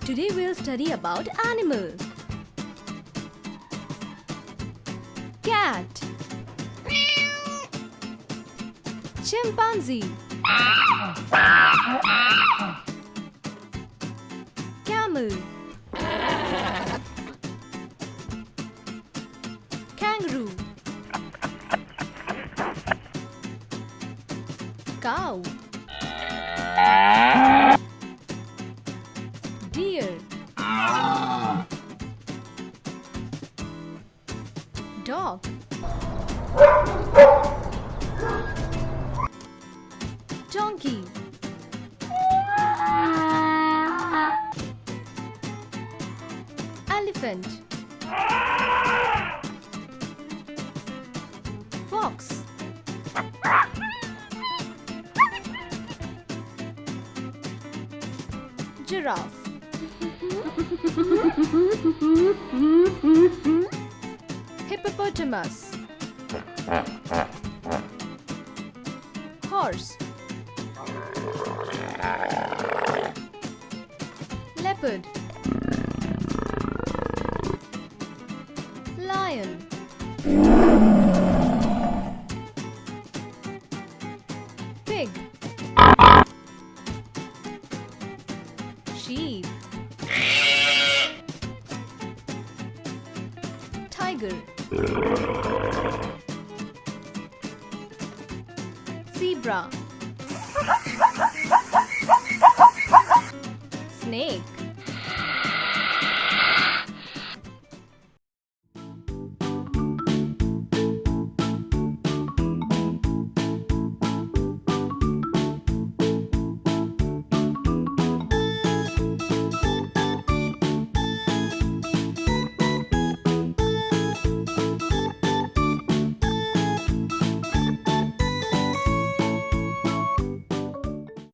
Today we'll study about animal. Cat. Chimpanzee. Camel. Kangaroo. Cow. Deer. Dog. Donkey. Elephant. Fox. Giraffe. Hippopotamus. Horse. Leopard. Lion. Pig. Sheep. Tiger. Zebra.